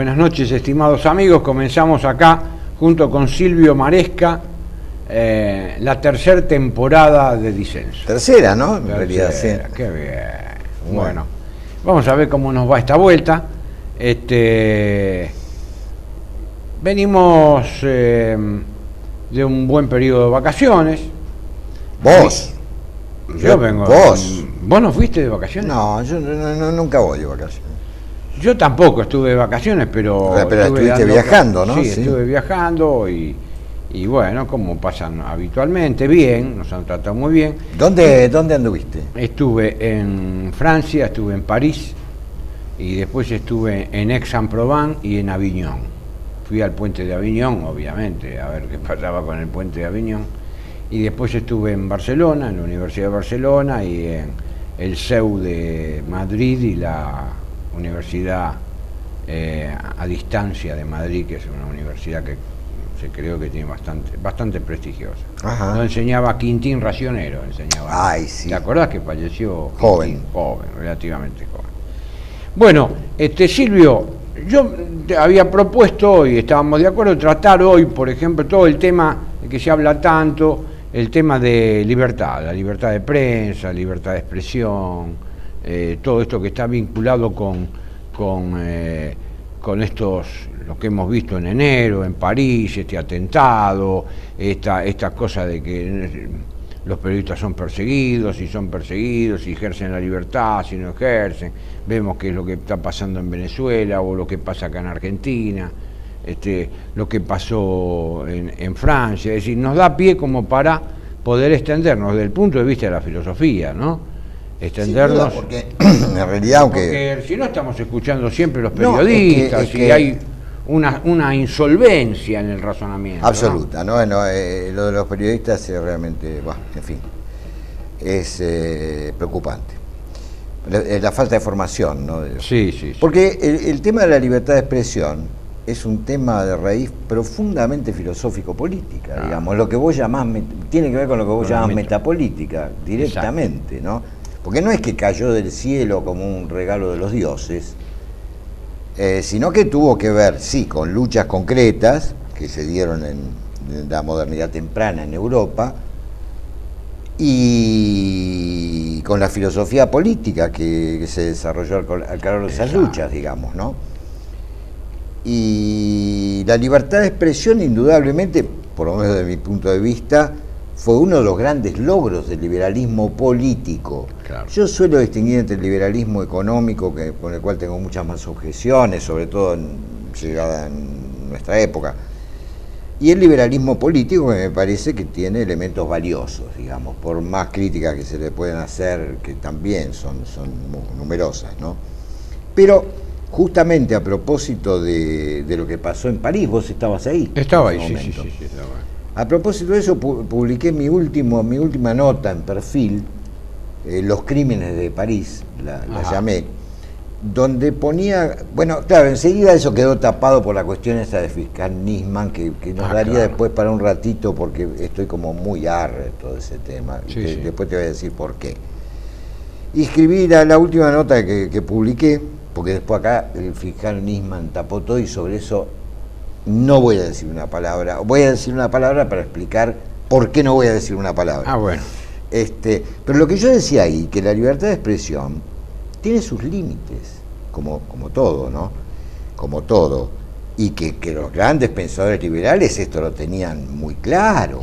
Buenas noches, estimados amigos. Comenzamos acá, junto con Silvio Maresca, la tercera temporada de Disenso. Tercera, ¿no? En realidad, sí. Qué bien. Bueno, vamos a ver cómo nos va esta vuelta. Venimos de un buen periodo de vacaciones. ¿Vos? Yo vengo. ¿Vos? ¿Vos no fuiste de vacaciones? No, yo nunca voy de vacaciones. Yo tampoco estuve de vacaciones, pero estuviste viajando, ¿no? Sí, estuve viajando y bueno, como pasan habitualmente, bien, nos han tratado muy bien. ¿Dónde anduviste? Estuve en Francia, estuve en París y después estuve en Aix-en-Provence y en Aviñón. Fui al puente de Aviñón, obviamente, a ver qué pasaba con el puente de Aviñón. Y después estuve en Barcelona, en la Universidad de Barcelona y en el CEU de Madrid y la Universidad a distancia de Madrid, que es una universidad que creo que tiene bastante prestigiosa. Ajá. Donde enseñaba Quintín Racionero. Ay, sí. ¿Te acordás que falleció? Joven. Joven, relativamente joven. Bueno, Silvio, yo te había propuesto, y estábamos de acuerdo, tratar hoy, por ejemplo, todo el tema de que se habla tanto, el tema de libertad, la libertad de prensa, libertad de expresión, todo esto que está vinculado con estos, lo que hemos visto en enero, en París, este atentado, esta cosa de que los periodistas son perseguidos, si ejercen la libertad, si no ejercen. Vemos qué es lo que está pasando en Venezuela o lo que pasa acá en Argentina, lo que pasó en Francia. Es decir, nos da pie como para poder extendernos desde el punto de vista de la filosofía, ¿no? Extendernos. Sí, porque en realidad, porque si no estamos escuchando siempre los periodistas y hay una insolvencia en el razonamiento. Absoluta, ¿no? Lo de los periodistas es realmente, en fin, es preocupante. La falta de formación, ¿no? Sí. Porque el tema de la libertad de expresión es un tema de raíz profundamente filosófico-política, digamos. Lo que vos llamás, tiene que ver con lo que vos llamás metapolítica, directamente. Exacto. ¿No? Porque no es que cayó del cielo como un regalo de los dioses, sino que tuvo que ver, sí, con luchas concretas que se dieron en la modernidad temprana en Europa y con la filosofía política que se desarrolló al calor de esas luchas, digamos, ¿no? Y la libertad de expresión, indudablemente, por lo menos desde mi punto de vista, fue uno de los grandes logros del liberalismo político. Claro. Yo suelo distinguir entre el liberalismo económico, con el cual tengo muchas más objeciones, sobre todo llegada en nuestra época, y el liberalismo político, que me parece que tiene elementos valiosos, digamos, por más críticas que se le pueden hacer, que también son numerosas, ¿no? Pero justamente a propósito de lo que pasó en París, vos estabas ahí. Estaba ahí, sí, estaba ahí. A propósito de eso, publiqué mi última nota en Perfil, Los crímenes de París, la llamé, donde ponía, bueno, claro, enseguida eso quedó tapado por la cuestión esa de fiscal Nisman, que nos daría después para un ratito, porque estoy como muy arre de todo ese tema, después te voy a decir por qué. Y escribí la última nota que publiqué, porque después acá el fiscal Nisman tapó todo y sobre eso no voy a decir una palabra. Voy a decir una palabra para explicar por qué no voy a decir una palabra. Bueno. Pero lo que yo decía ahí, que la libertad de expresión tiene sus límites, como todo, ¿no? Como todo. Y que los grandes pensadores liberales esto lo tenían muy claro,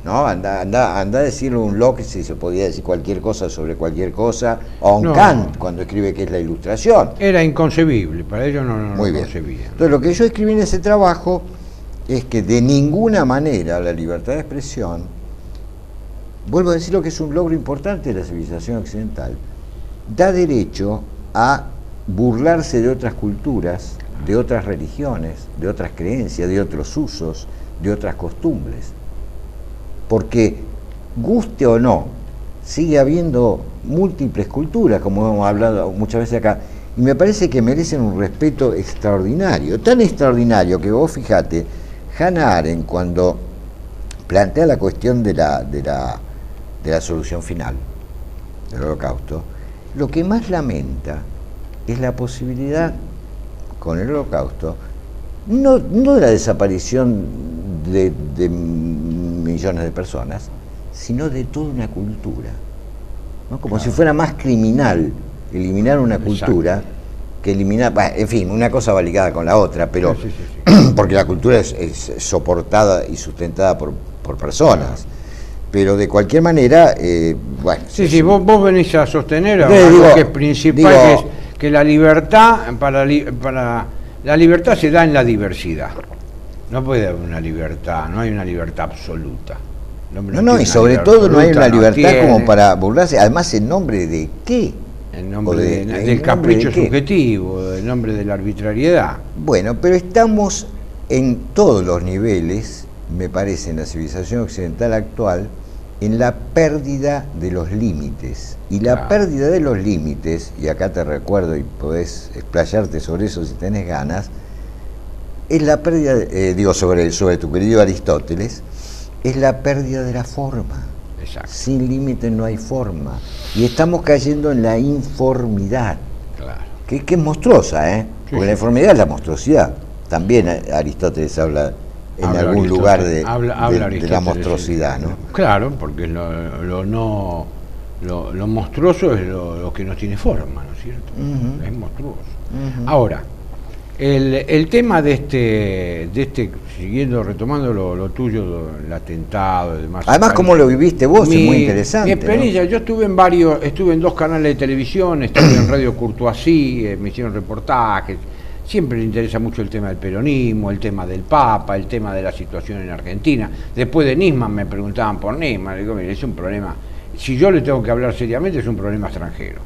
¿no? Anda a decirle a un Locke si se podía decir cualquier cosa sobre cualquier cosa, o a un Kant cuando escribe que es la ilustración. Era inconcebible, para ellos no muy lo bien. concebían. Entonces lo que yo escribí en ese trabajo es que de ninguna manera la libertad de expresión, vuelvo a decir lo que es un logro importante de la civilización occidental, da derecho a burlarse de otras culturas, de otras religiones, de otras creencias, de otros usos, de otras costumbres. Porque, guste o no, sigue habiendo múltiples culturas, como hemos hablado muchas veces acá, y me parece que merecen un respeto extraordinario, tan extraordinario que vos fijate, Hannah Arendt, cuando plantea la cuestión de la solución final del Holocausto, lo que más lamenta es la posibilidad con el Holocausto, no de la desaparición de millones de personas, sino de toda una cultura, ¿no? Como si fuera más criminal eliminar una cultura que eliminar, en fin, una cosa va ligada con la otra, pero porque la cultura es soportada y sustentada por personas. Pero de cualquier manera, bueno... Sí, vos venís a sostener algo que es principal, que la libertad, para la libertad se da en la diversidad. No puede haber una libertad, no hay una libertad absoluta. No, y sobre todo no hay una libertad como para burlarse, además, ¿en nombre de qué? En nombre del capricho subjetivo, en nombre de la arbitrariedad. Bueno, pero estamos en todos los niveles, me parece, en la civilización occidental actual, en la pérdida de los límites. Y la pérdida de los límites, y acá te recuerdo y podés explayarte sobre eso si tenés ganas, es la pérdida, sobre tu querido Aristóteles, es la pérdida de la forma. Exacto. Sin límites no hay forma. Y estamos cayendo en la informidad, que es monstruosa, ¿eh? Porque la informidad es la monstruosidad. También Aristóteles habla en algún lugar de la monstruosidad, ¿no? Claro, porque lo monstruoso es lo que no tiene forma, ¿no es cierto? Es monstruoso. Ahora, el tema de este, siguiendo, retomando lo tuyo, el atentado y demás. Además, ¿cómo lo viviste vos? Es muy interesante. Mi experiencia, ¿no? Yo estuve en 2 canales de televisión, estuve en Radio Courtoisie, me hicieron reportajes. Siempre me interesa mucho el tema del peronismo, el tema del Papa, el tema de la situación en Argentina. Después de Nisman me preguntaban por Nisman, digo, mire, es un problema, si yo le tengo que hablar seriamente, es un problema extranjero.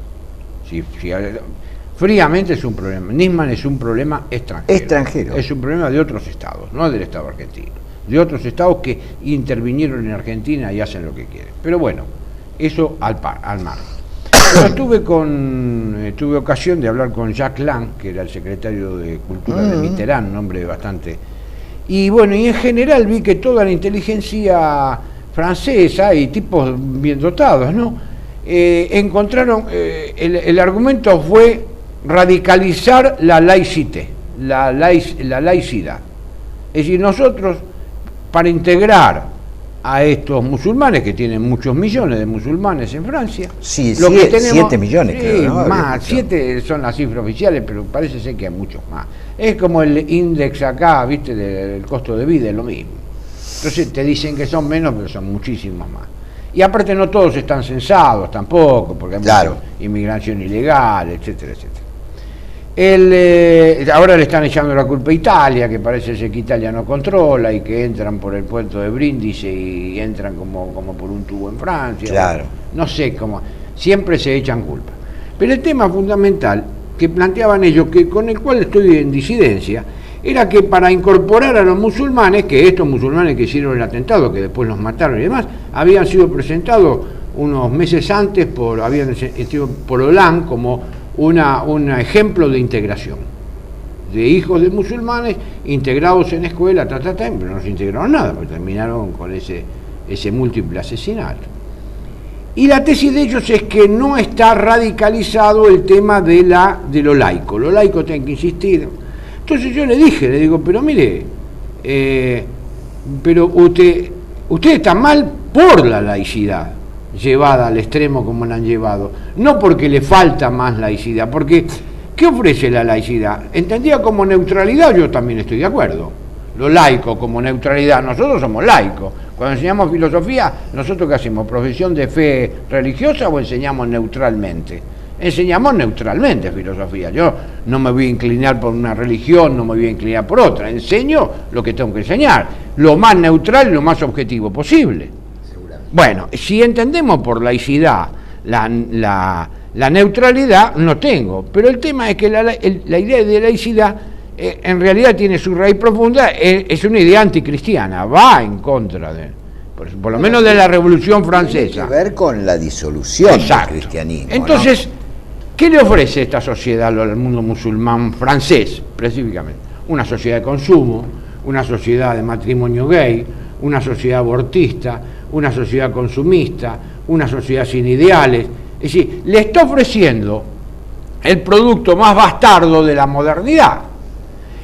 Fríamente es un problema. Nisman es un problema extranjero. Es un problema de otros estados, no del Estado argentino. De otros estados que intervinieron en Argentina y hacen lo que quieren. Pero bueno, eso al margen. Pero tuve ocasión de hablar con Jacques Lang, que era el secretario de Cultura de Mitterrand, un hombre bastante... Y bueno, y en general vi que toda la inteligencia francesa y tipos bien dotados, ¿no? Encontraron, el argumento fue radicalizar la laicité, la laicidad. Es decir, nosotros, para integrar a estos musulmanes, que tienen muchos millones de musulmanes en Francia. Sí, 7 millones, creo, ¿no? Más, 7 son las cifras oficiales, pero parece ser que hay muchos más. Es como el índice acá, viste, del costo de vida, es lo mismo. Entonces te dicen que son menos, pero son muchísimos más. Y aparte no todos están censados tampoco, porque hay mucha inmigración ilegal, etcétera, etcétera. Ahora le están echando la culpa a Italia, que parece ser que Italia no controla y que entran por el puerto de Brindisi y entran como por un tubo en Francia. Claro. No sé cómo, siempre se echan culpa. Pero el tema fundamental que planteaban ellos, que con el cual estoy en disidencia, era que para incorporar a los musulmanes, que estos musulmanes que hicieron el atentado, que después los mataron y demás, habían sido presentados unos meses antes por Hollande como un ejemplo de integración, de hijos de musulmanes integrados en escuela, pero no se integraron nada, porque terminaron con ese múltiple asesinato. Y la tesis de ellos es que no está radicalizado el tema de lo laico. Lo laico tiene que insistir. Entonces yo le digo, pero mire, pero usted está mal por la laicidad, llevada al extremo como la han llevado, no porque le falta más laicidad, porque ¿qué ofrece la laicidad? Entendida como neutralidad, yo también estoy de acuerdo. Lo laico como neutralidad, nosotros somos laicos. Cuando enseñamos filosofía, ¿nosotros qué hacemos? ¿Profesión de fe religiosa o enseñamos neutralmente? Enseñamos neutralmente filosofía. Yo no me voy a inclinar por una religión, no me voy a inclinar por otra. Enseño lo que tengo que enseñar, lo más neutral y lo más objetivo posible. Bueno, si entendemos por laicidad la neutralidad, no tengo. Pero el tema es que la idea de laicidad en realidad tiene su raíz profunda, es una idea anticristiana, va en contra por lo menos de la Revolución Francesa. Tiene que ver con la disolución del cristianismo. Entonces, ¿no? ¿Qué le ofrece esta sociedad al mundo musulmán francés, específicamente? Una sociedad de consumo, una sociedad de matrimonio gay, una sociedad abortista, una sociedad consumista, una sociedad sin ideales. Es decir, le está ofreciendo el producto más bastardo de la modernidad.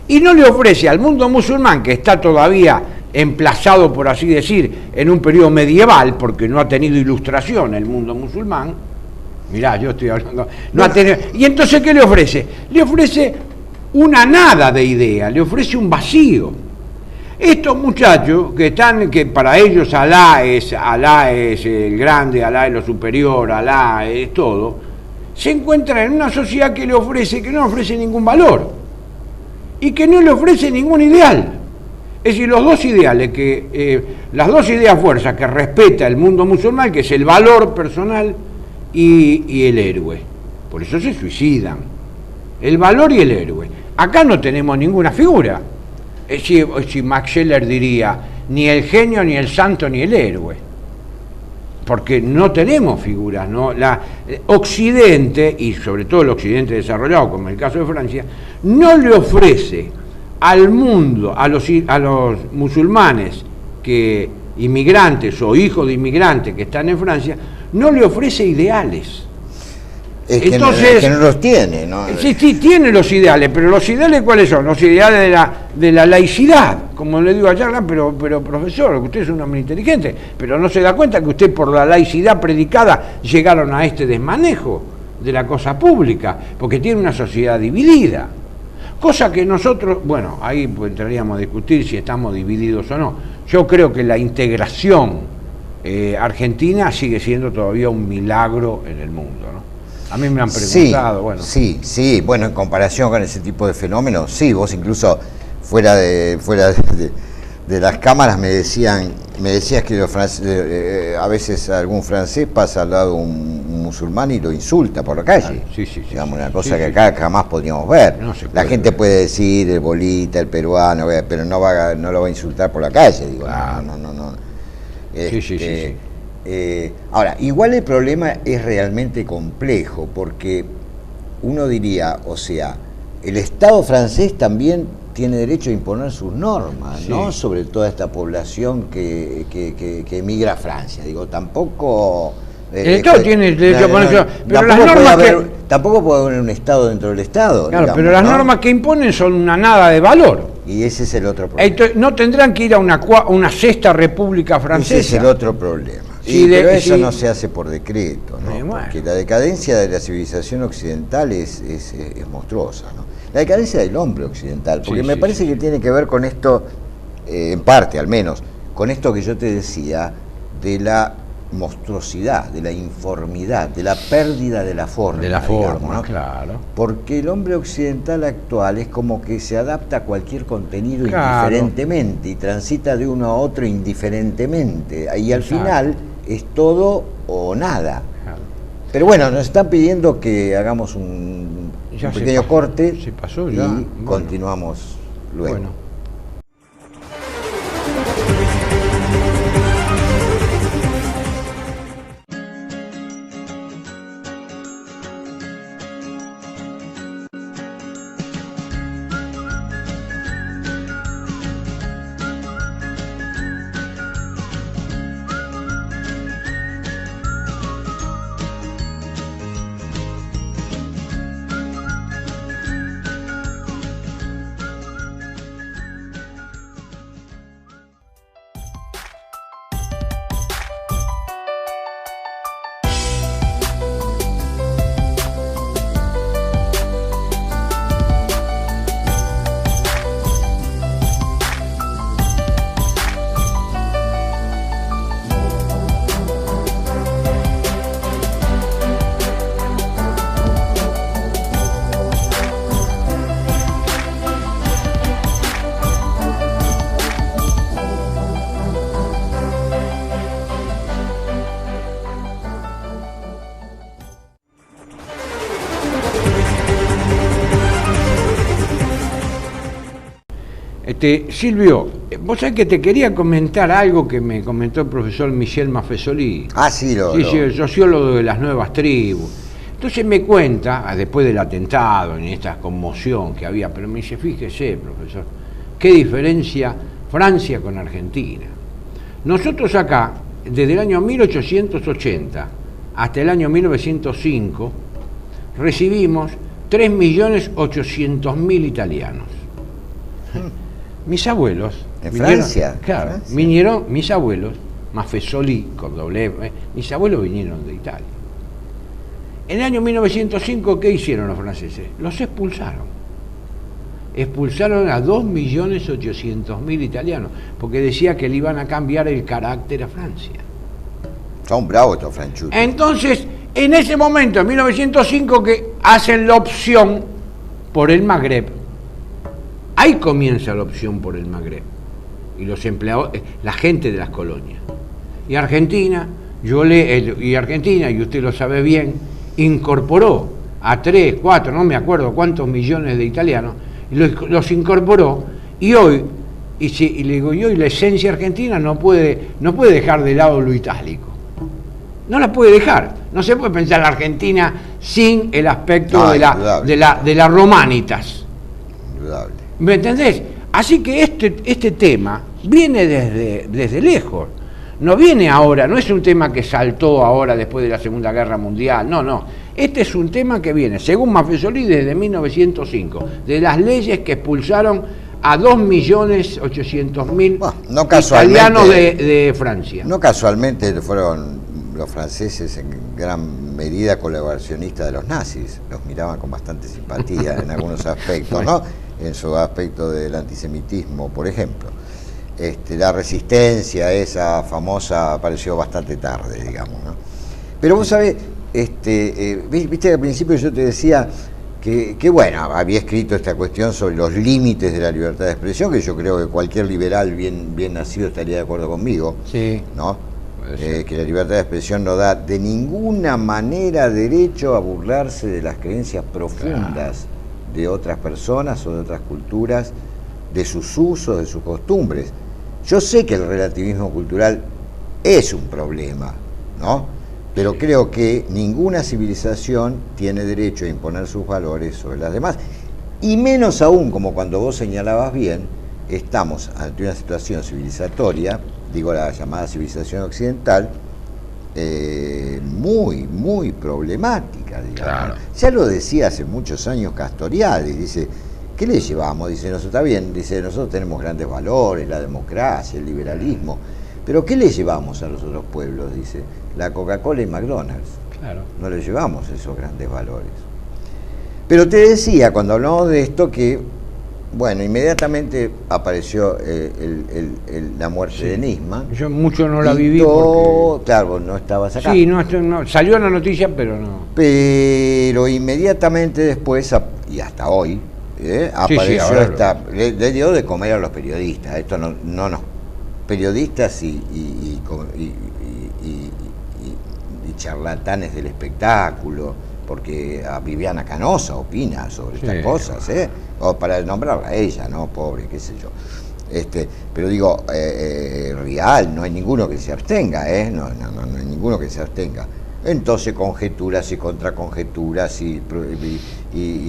y no le ofrece al mundo musulmán, que está todavía emplazado, por así decir, en un periodo medieval, porque no ha tenido ilustración el mundo musulmán. Mirá, yo estoy hablando, no ha tenido, y entonces ¿qué le ofrece? Le ofrece una nada de idea, le ofrece un vacío. Estos muchachos que para ellos Alá es el grande, Alá es lo superior, Alá es todo, se encuentran en una sociedad que no le ofrece ningún valor y que no le ofrece ningún ideal. Es decir, las dos ideas fuerzas que respeta el mundo musulmán, que es el valor personal y el héroe. Por eso se suicidan. El valor y el héroe. Acá no tenemos ninguna figura. Si Max Scheler diría, ni el genio, ni el santo, ni el héroe. Porque no tenemos figuras, ¿no? Occidente, y sobre todo el Occidente desarrollado, como en el caso de Francia, no le ofrece al mundo, a los musulmanes inmigrantes o hijos de inmigrantes que están en Francia, no le ofrece ideales. Entonces, que no los tiene, ¿no? Sí, tiene los ideales, pero los ideales ¿cuáles son? Los ideales de la laicidad, como le digo a Charla, pero profesor, usted es un hombre inteligente, pero no se da cuenta que usted por la laicidad predicada llegaron a este desmanejo de la cosa pública, porque tiene una sociedad dividida, cosa que nosotros, bueno, ahí pues entraríamos a discutir si estamos divididos o no. Yo creo que la integración argentina sigue siendo todavía un milagro en el mundo, ¿no? A mí me han preguntado, bueno. Sí, bueno, en comparación con ese tipo de fenómenos, sí, vos incluso fuera de las cámaras me decías que a veces algún francés pasa al lado de un musulmán y lo insulta por la calle. Sí. Digamos, una cosa que acá jamás podríamos ver. La gente puede decir el bolita, el peruano, pero no lo va a insultar por la calle, digo, no. Sí. Ahora, igual el problema es realmente complejo, porque uno diría, o sea, el Estado francés también tiene derecho a imponer sus normas, ¿no? Sobre toda esta población que emigra a Francia. Digo, tampoco... el Estado tiene derecho a poner eso, pero las normas tampoco puede haber un Estado dentro del Estado. Claro, digamos, pero las normas que imponen son una nada de valor. Y ese es el otro problema. Entonces, no tendrán que ir a una sexta república francesa. Ese es el otro problema. Pero eso no se hace por decreto, ¿no? Porque la decadencia de la civilización occidental es monstruosa, ¿no? La decadencia del hombre occidental, porque me parece que tiene que ver con esto, en parte al menos, con esto que yo te decía, de la monstruosidad, de la informidad, de la pérdida de la forma. De la forma, digamos, ¿no? Claro. Porque el hombre occidental actual es como que se adapta a cualquier contenido indiferentemente y transita de uno a otro indiferentemente. Y al final es todo o nada. Claro. Pero bueno, nos están pidiendo que hagamos un pequeño corte se pasó ya. Y continuamos luego. Bueno. Silvio, vos sabés que te quería comentar algo que me comentó el profesor Michel Maffesoli. El sociólogo de las nuevas tribus. Entonces me cuenta, después del atentado, en esta conmoción que había, pero me dice, fíjese, profesor, qué diferencia Francia con Argentina. Nosotros acá, desde el año 1880 hasta el año 1905, recibimos 3.800.000 italianos. Mis abuelos... ¿En Francia? Claro, Francia. vinieron mis abuelos, Maffesoli, con doble F, mis abuelos vinieron de Italia. En el año 1905, ¿qué hicieron los franceses? Los expulsaron. Expulsaron a 2.800.000 italianos, porque decía que le iban a cambiar el carácter a Francia. Son bravos estos franchutos. Entonces, en ese momento, en 1905, que hacen la opción por el Magreb. Ahí comienza la opción por el Magreb. Y los empleados, la gente de las colonias. Y Argentina, Argentina, y usted lo sabe bien, incorporó a 3, 4, no me acuerdo cuántos millones de italianos, y los incorporó, y hoy, y le digo, y hoy la esencia argentina no puede dejar de lado lo itálico. No la puede dejar. No se puede pensar la Argentina sin el aspecto de la romanitas. Indudable. ¿Me entendés? Así que este tema viene desde lejos. No viene ahora, no es un tema que saltó ahora después de la Segunda Guerra Mundial, no. Este es un tema que viene, según Maffesoli, desde 1905, de las leyes que expulsaron a 2.800.000 italianos de Francia. No casualmente fueron los franceses en gran medida colaboracionistas de los nazis, los miraban con bastante simpatía en algunos aspectos, ¿no? En su aspecto del antisemitismo, por ejemplo. La resistencia esa famosa apareció bastante tarde, digamos, ¿no? Pero vos sabés, viste que al principio yo te decía que bueno, había escrito esta cuestión sobre los límites de la libertad de expresión, que yo creo que cualquier liberal bien nacido estaría de acuerdo conmigo, sí, ¿no? Que la libertad de expresión no da de ninguna manera derecho a burlarse de las creencias profundas de otras personas o de otras culturas, de sus usos, de sus costumbres. Yo sé que el relativismo cultural es un problema, ¿no? Pero creo que ninguna civilización tiene derecho a imponer sus valores sobre las demás. Y menos aún, como cuando vos señalabas bien, estamos ante una situación civilizatoria, digo la llamada civilización occidental, muy problemática, digamos. Claro. Ya lo decía hace muchos años Castoriadis, dice, ¿qué le llevamos? Dice, nosotros está bien, dice, nosotros tenemos grandes valores, la democracia, el liberalismo, pero ¿qué le llevamos a los otros pueblos? Dice, la Coca-Cola y McDonald's. Claro. No le llevamos esos grandes valores. Pero te decía, cuando hablamos de esto, que, bueno, inmediatamente apareció la muerte de Nisman. Yo mucho no la viví porque... Claro, no estabas acá. Sí, no, salió la noticia, pero no. Pero inmediatamente después, y hasta hoy, apareció le dio de comer a los periodistas. Esto no periodistas y charlatanes del espectáculo, porque a Viviana Canosa opina sobre estas cosas, o para nombrarla a ella, ¿no? Pobre, qué sé yo. Pero digo, real, no hay ninguno que se abstenga, no hay ninguno que se abstenga. Entonces conjeturas y contraconjeturas y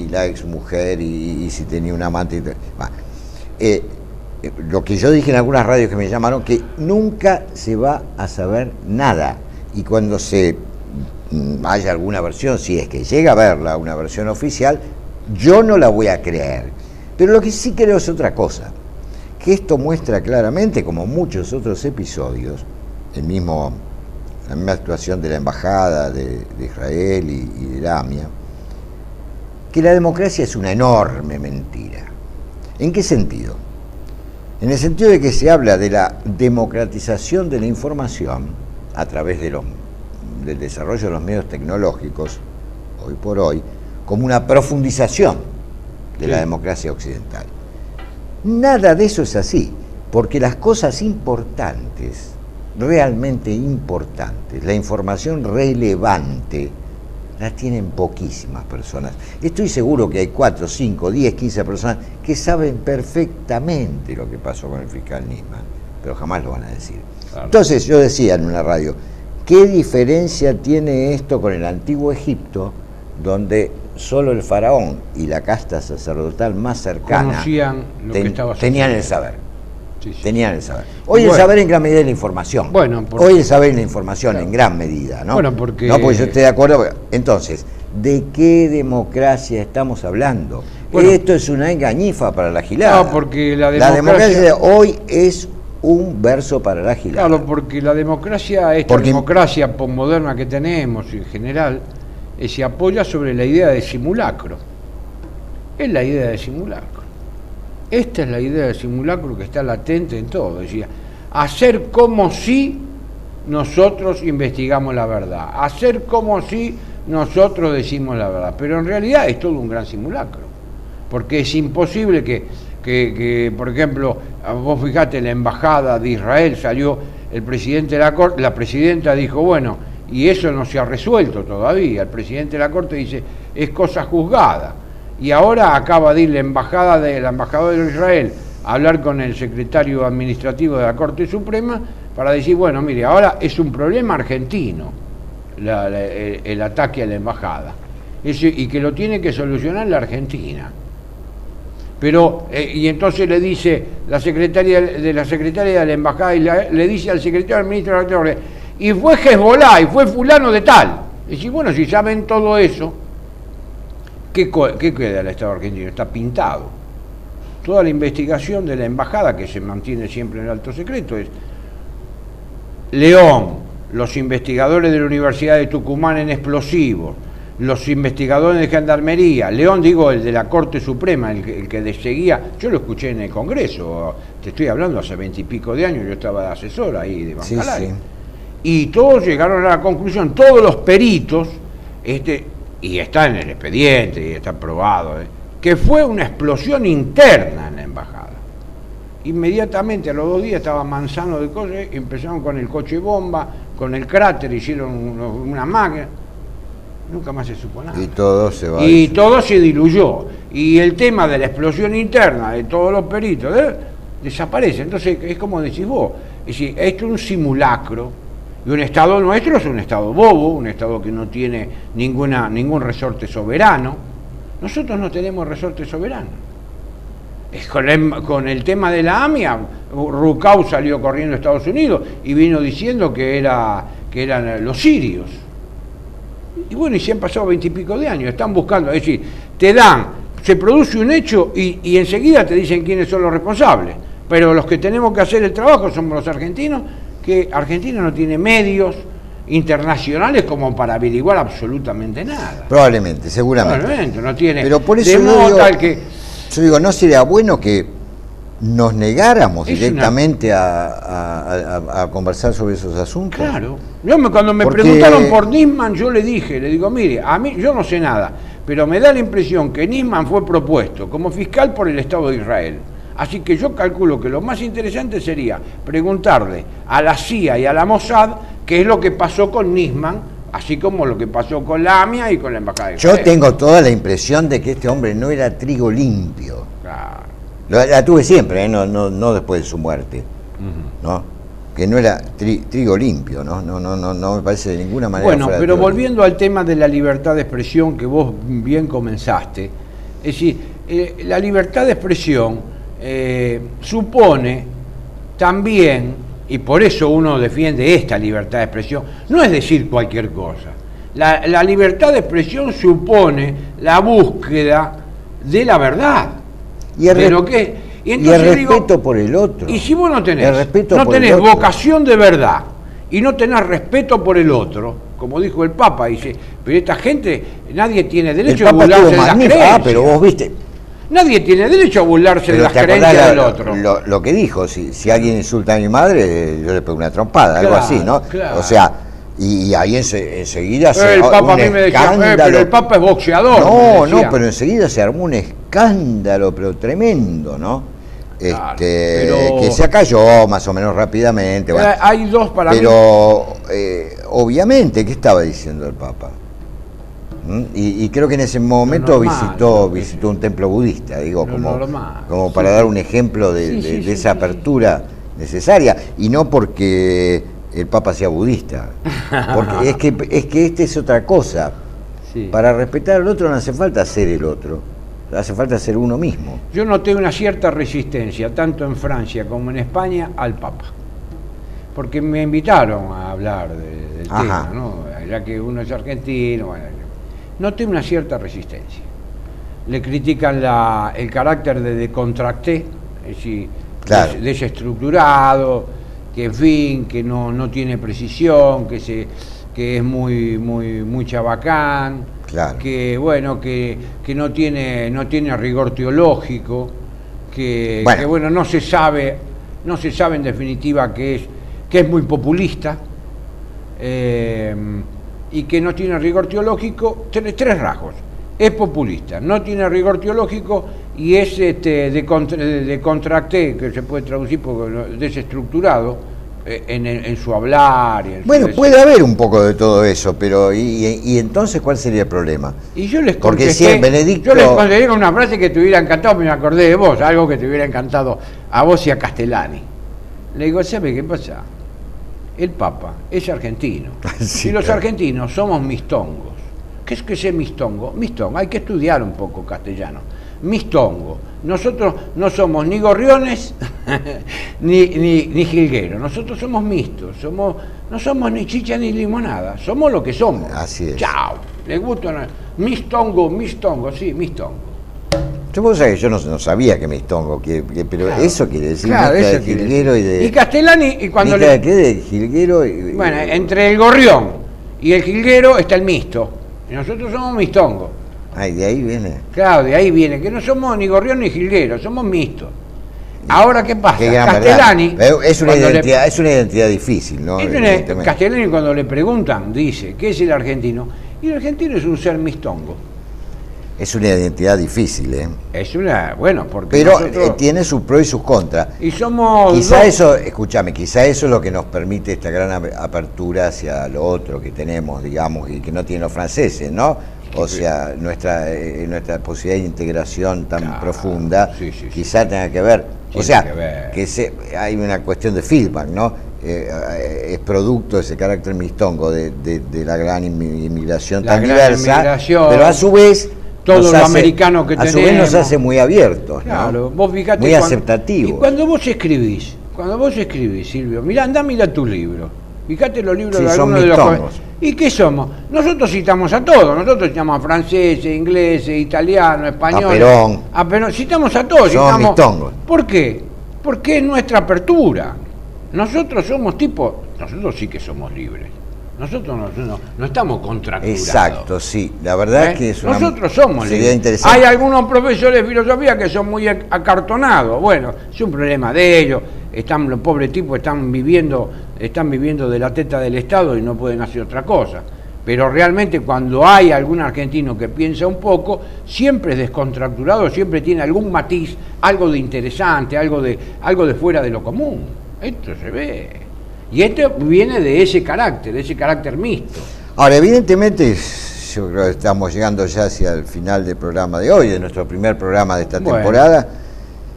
la exmujer y si tenía un amante. Lo que yo dije en algunas radios que me llamaron, que nunca se va a saber nada. Y cuando haya alguna versión, si es que llega a verla, una versión oficial, yo no la voy a creer. Pero lo que sí creo es otra cosa, que esto muestra claramente, como muchos otros episodios, la misma actuación de la embajada de Israel y de la AMIA, que la democracia es una enorme mentira. ¿En qué sentido? En el sentido de que se habla de la democratización de la información a través del desarrollo de los medios tecnológicos, hoy por hoy, como una profundización de la democracia occidental. Nada de eso es así, porque las cosas importantes, realmente importantes, la información relevante, la tienen poquísimas personas. Estoy seguro que hay 4, 5, 10, 15 personas que saben perfectamente lo que pasó con el fiscal Nisman, pero jamás lo van a decir. Claro. Entonces yo decía en una radio, ¿qué diferencia tiene esto con el antiguo Egipto, donde solo el faraón y la casta sacerdotal más cercana conocían lo que estaba tenían el saber? Sí. Tenían el saber. Hoy el saber en gran medida es la información. Hoy el saber es la información, en gran medida, ¿no? Porque yo estoy de acuerdo. Entonces, ¿de qué democracia estamos hablando? Bueno, esto es una engañifa para la gilada. No, porque la La democracia democracia de hoy es un verso para la gilada. Claro, porque la democracia, esta democracia posmoderna que tenemos en general, se apoya sobre la idea de simulacro. Es la idea de simulacro. Esta es la idea de simulacro que está latente en todo. Es decir, hacer como si nosotros investigamos la verdad, hacer como si nosotros decimos la verdad, pero en realidad es todo un gran simulacro, porque es imposible que por ejemplo, vos fijate, en la embajada de Israel salió el presidente de la Corte, la presidenta dijo, bueno, y eso no se ha resuelto todavía, el presidente de la Corte dice, es cosa juzgada, y ahora acaba de ir la embajadora de Israel a hablar con el secretario administrativo de la Corte Suprema para decir, bueno, mire, ahora es un problema argentino el ataque a la embajada, y que lo tiene que solucionar la Argentina. Pero, y entonces le dice la secretaria de la embajada, y le dice al secretario del ministro de la Corte, y fue Hezbollah, y fue fulano de tal. Y dice, bueno, si saben todo eso, ¿qué queda del Estado argentino? Está pintado. Toda la investigación de la embajada, que se mantiene siempre en el alto secreto, es León, los investigadores de la Universidad de Tucumán en explosivos, los investigadores de Gendarmería, León, digo, el de la Corte Suprema, el que seguía, yo lo escuché en el Congreso, te estoy hablando hace 20 y pico de años, yo estaba de asesor ahí de Bancalay, sí. Y todos llegaron a la conclusión, todos los peritos, y está en el expediente, y está probado, que fue una explosión interna en la embajada. Inmediatamente a los 2 días estaba Manzano de cosas, empezaron con el coche bomba, con el cráter, hicieron una máquina, nunca más se supo nada. Y todo se va. Y todo se diluyó. Y el tema de la explosión interna de todos los peritos desaparece. Entonces es como decís vos, es decir, esto es un simulacro, y un Estado nuestro es un Estado bobo, un Estado que no tiene ningún resorte soberano. Nosotros no tenemos resorte soberano. Con el tema de la AMIA, Rucau salió corriendo a Estados Unidos y vino diciendo que eran los sirios. Y bueno, y se han pasado 20 y pico de años, están buscando, es decir, se produce un hecho y enseguida te dicen quiénes son los responsables. Pero los que tenemos que hacer el trabajo somos los argentinos, que Argentina no tiene medios internacionales como para averiguar absolutamente nada. Probablemente, seguramente. Probablemente, no tiene. Pero por eso yo digo, ¿no sería bueno que nos negáramos directamente a conversar sobre esos asuntos? Claro. Cuando me preguntaron por Nisman, yo le digo, mire, a mí yo no sé nada, pero me da la impresión que Nisman fue propuesto como fiscal por el Estado de Israel. Así que yo calculo que lo más interesante sería preguntarle a la CIA y a la Mossad qué es lo que pasó con Nisman, así como lo que pasó con la AMIA y con la Embajada de Israel. Yo tengo toda la impresión de que este hombre no era trigo limpio. Claro. La tuve siempre, no después de su muerte, ¿no? Que no era trigo limpio, no me parece de ninguna manera. Bueno, pero volviendo al tema de la libertad de expresión que vos bien comenzaste, es decir, la libertad de expresión supone también, y por eso uno defiende esta libertad de expresión, no es decir cualquier cosa. La libertad de expresión supone la búsqueda de la verdad. Y el respeto por el otro. Y si vos no tenés vocación de verdad y no tenés respeto por el otro, como dijo el Papa, dice, pero esta gente, nadie tiene derecho a burlarse de las creencias. Pero vos viste. Nadie tiene derecho a burlarse de las creencias del otro. Lo que dijo, si alguien insulta a mi madre, yo le pego una trompada, algo así, ¿no? Claro. O sea, y ahí enseguida el Papa a mí me decía, pero el Papa es boxeador. No, pero enseguida se armó un escándalo, pero tremendo, ¿no? Claro, que se acalló más o menos rápidamente. Bueno, hay dos para mí. Pero obviamente, ¿qué estaba diciendo el Papa? Y creo que en ese momento visitó un templo budista, digo, como para dar un ejemplo de esa apertura necesaria, y no porque el Papa sea budista, porque es que esta es otra cosa. Sí. Para respetar al otro no hace falta ser el otro, hace falta ser uno mismo. Yo noté una cierta resistencia, tanto en Francia como en España, al Papa, porque me invitaron a hablar del tema, ¿no? Ya que uno es argentino, bueno, noté una cierta resistencia. le critican el carácter de decontracté, es decir, Claro. desestructurado, que en fin, que no tiene precisión, que es muy chabacán, Claro. que bueno, que no tiene rigor teológico, que bueno, no se sabe en definitiva que es muy populista, y que no tiene rigor teológico. Tres rasgos: es populista, no tiene rigor teológico y es decontracté, que se puede traducir por desestructurado en su hablar. Bueno, puede haber un poco de todo eso, pero ¿y entonces cuál sería el problema? Y yo les Porque contesté, si Benedicto... yo les contesté con una frase que te hubiera encantado, me acordé de vos, algo que te hubiera encantado a vos y a Castellani. Le digo, ¿sabe qué pasa? El Papa es argentino. Sí, y los claro. argentinos somos mistongos. ¿Qué es que sea mistongo? Mistongo, hay que estudiar un poco castellano. Mistongo. Nosotros no somos ni gorriones ni jilgueros. Nosotros somos mixtos. No somos ni chicha ni limonada. Somos lo que somos. Así es. Chao. ¿Les gusta? Mistongo, sí, mistongo. Yo no sabía que mistongo, pero Claro. eso quiere decir Claro, mezcla eso de quiere jilguero y decir. de... Y Castellani, y cuando ¿Mezcla de qué? De jilguero y... Bueno, entre el gorrión y el jilguero está el mixto. Y nosotros somos mistongos. Ay, de ahí viene. Claro, de ahí viene, que no somos ni gorrión ni jilguero, somos mixtos. Ahora, ¿qué pasa? Qué gran Castellani... verdad. Pero es una cuando identidad difícil, ¿no? Evidentemente. Castellani, cuando le preguntan, dice, ¿qué es el argentino? Y el argentino es un ser mistongo. Es una identidad difícil, ¿eh? Bueno, porque Pero nosotros... tiene sus pros y sus contras. Y somos... Quizá dos- eso, escúchame, quizá eso es lo que nos permite esta gran apertura hacia lo otro que tenemos, digamos, y que no tienen los franceses, ¿no? O sea, nuestra posibilidad de integración tan Claro, profunda, sí, sí, sí. quizá tenga que ver. O Tiene sea, que ver. hay una cuestión de feedback, ¿no? Es producto de ese carácter mistongo de la gran inmigración La tan gran diversa, inmigración, pero a su vez todo nos lo hace- americano que a su vez nos tenemos. hace muy abiertos, ¿no? Claro, vos fijate muy cuando- aceptativos. Y cuando vos escribís, Silvio, mirá, mira tu libro. Fíjate los libros Sí, de son algunos de los mistongos. ¿Y qué somos? Nosotros citamos a todos, nosotros citamos a franceses, ingleses, italianos, españoles. A Perón. Citamos a todos. Somos mistongos. ¿Por qué? Porque es nuestra apertura. Nosotros nosotros sí que somos libres. Nosotros no estamos contracturados. Exacto, sí. La verdad es que es una... Nosotros somos sería libres. interesante. Hay algunos profesores de filosofía que son muy acartonados. Bueno, es un problema de ellos. Los pobres tipos están viviendo de la teta del Estado y no pueden hacer otra cosa. Pero realmente cuando hay algún argentino que piensa un poco, siempre es descontracturado, siempre tiene algún matiz, algo de interesante, algo de fuera de lo común. Esto se ve. Y esto viene de ese carácter mixto. Ahora, evidentemente, yo creo que estamos llegando ya hacia el final del programa de hoy, de nuestro primer programa de esta Bueno. temporada.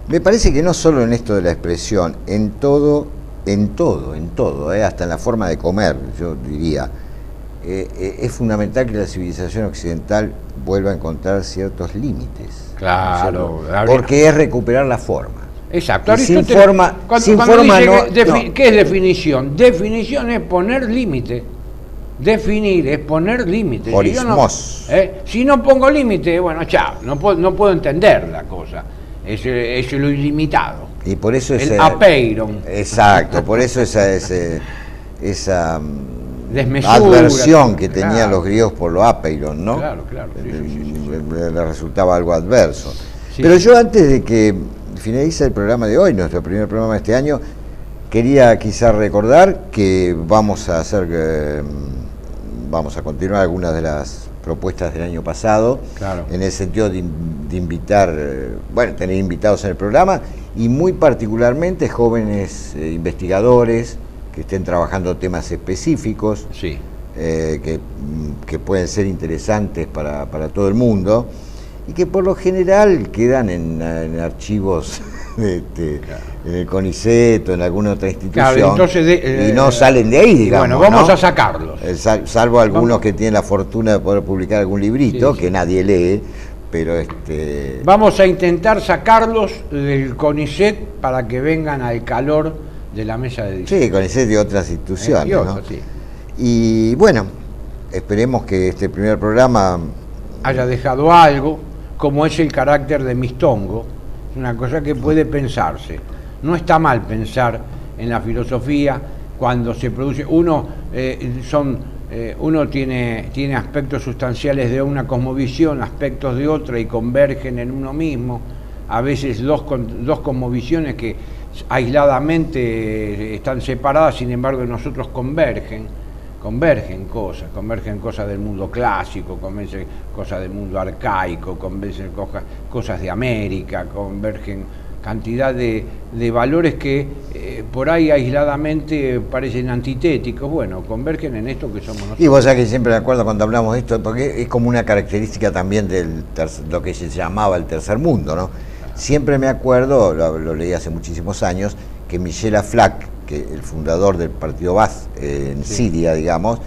Me parece que no solo en esto de la expresión, en todo, hasta en la forma de comer, yo diría, es fundamental que la civilización occidental vuelva a encontrar ciertos límites. Claro, ¿no? Porque es recuperar la forma. Exacto. Y sin Aristóteles, forma, cuando forma dice no. ¿qué es definición? Definición es poner límite. Definir es poner límite. Orismos. Si no pongo límite, bueno, chao, no puedo entender la cosa. Es lo ilimitado. Y por eso El apeiron. Exacto, por eso esa Desmesura, adversión que claro. tenían los griegos por lo apeiron, ¿no? Claro. Sí. Le resultaba algo adverso. Sí. Pero yo, antes de que finalice el programa de hoy, nuestro primer programa de este año, quería quizás recordar que vamos a continuar algunas de las propuestas del año pasado, Claro. en el sentido de invitar, tener invitados en el programa, y muy particularmente jóvenes investigadores que estén trabajando temas específicos, Sí. que pueden ser interesantes para todo el mundo, y que por lo general quedan en archivos en el CONICET o en alguna otra institución, Claro, entonces y no salen de ahí, digamos. Bueno, vamos ¿no? a sacarlos. Salvo algunos que tienen la fortuna de poder publicar algún librito, Sí. que nadie lee, pero Vamos a intentar sacarlos del CONICET para que vengan al calor de la mesa de edición. sí, CONICET y otras instituciones, Y ¿no? otros, sí. Y bueno, esperemos que este primer programa Haya dejado algo, como es el carácter de Mistongo, es una cosa que puede pensarse. No está mal pensar en la filosofía cuando se produce, uno tiene aspectos sustanciales de una cosmovisión, aspectos de otra y convergen en uno mismo, a veces dos cosmovisiones que aisladamente están separadas, sin embargo en nosotros convergen cosas del mundo clásico, convergen cosas del mundo arcaico, convergen cosas de América, convergen cantidad de valores que por ahí aisladamente parecen antitéticos, bueno, convergen en esto que somos nosotros. Y vos sabés que siempre me acuerdo cuando hablamos de esto, porque es como una característica también de lo que se llamaba el tercer mundo, ¿no? Siempre me acuerdo, lo leí hace muchísimos años, que Michel Aflaq, que el fundador del partido Baath en Siria, digamos,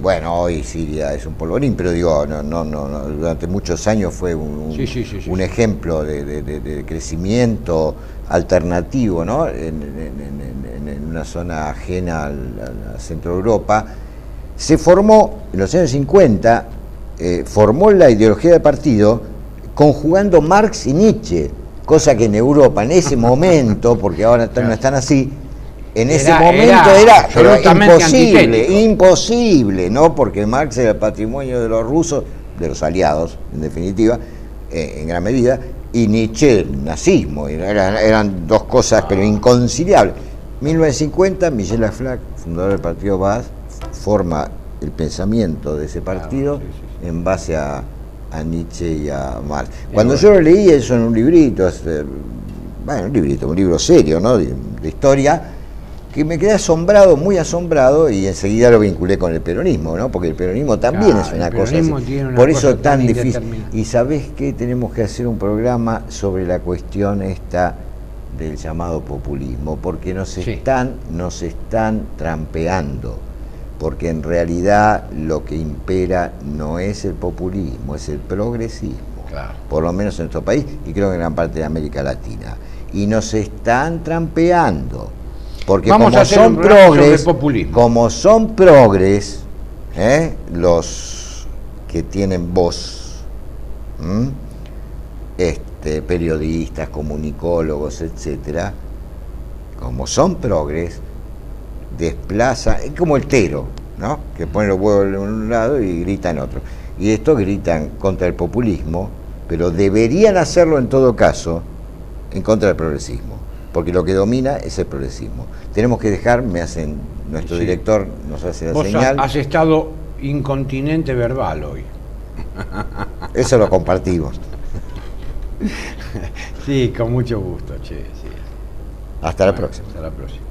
bueno, hoy Siria es un polvorín, pero digo, no, durante muchos años fue un ejemplo de crecimiento alternativo, ¿no? En una zona ajena a Centro Europa. Se formó, en los años 50, formó la ideología del partido conjugando Marx y Nietzsche, cosa que en Europa en ese momento, porque ahora no están así, en ese momento era pero imposible, ¿no? Porque Marx era el patrimonio de los rusos, de los aliados, en definitiva, en gran medida, y Nietzsche el nazismo, eran dos cosas pero inconciliables. 1950, Michel Aflaq, fundador del partido Baath, forma el pensamiento de ese partido en base a Nietzsche y a Marx. Cuando yo lo leí eso en un librito, un libro serio, ¿no? de historia, que me quedé asombrado, muy asombrado, y enseguida lo vinculé con el peronismo, ¿no? Porque el peronismo también es una cosa así. Por eso tan difícil. Y ¿sabés qué? Tenemos que hacer un programa sobre la cuestión esta del llamado populismo, porque nos están trampeando. Porque en realidad lo que impera no es el populismo, es el progresismo, por lo menos en nuestro país y creo que en gran parte de América Latina. Y nos están trampeando, porque como son progres, los que tienen voz, periodistas, comunicólogos, etcétera, como son progres, desplaza, es como el tero, ¿no? Que pone los huevos en un lado y grita en otro. Y estos gritan contra el populismo, pero deberían hacerlo en todo caso en contra del progresismo, porque lo que domina es el progresismo. Tenemos que dejar, nuestro director nos hace la señal. Vos has estado incontinente verbal hoy. Eso lo compartimos. Sí, con mucho gusto, che. Sí. Hasta la próxima. Hasta la próxima.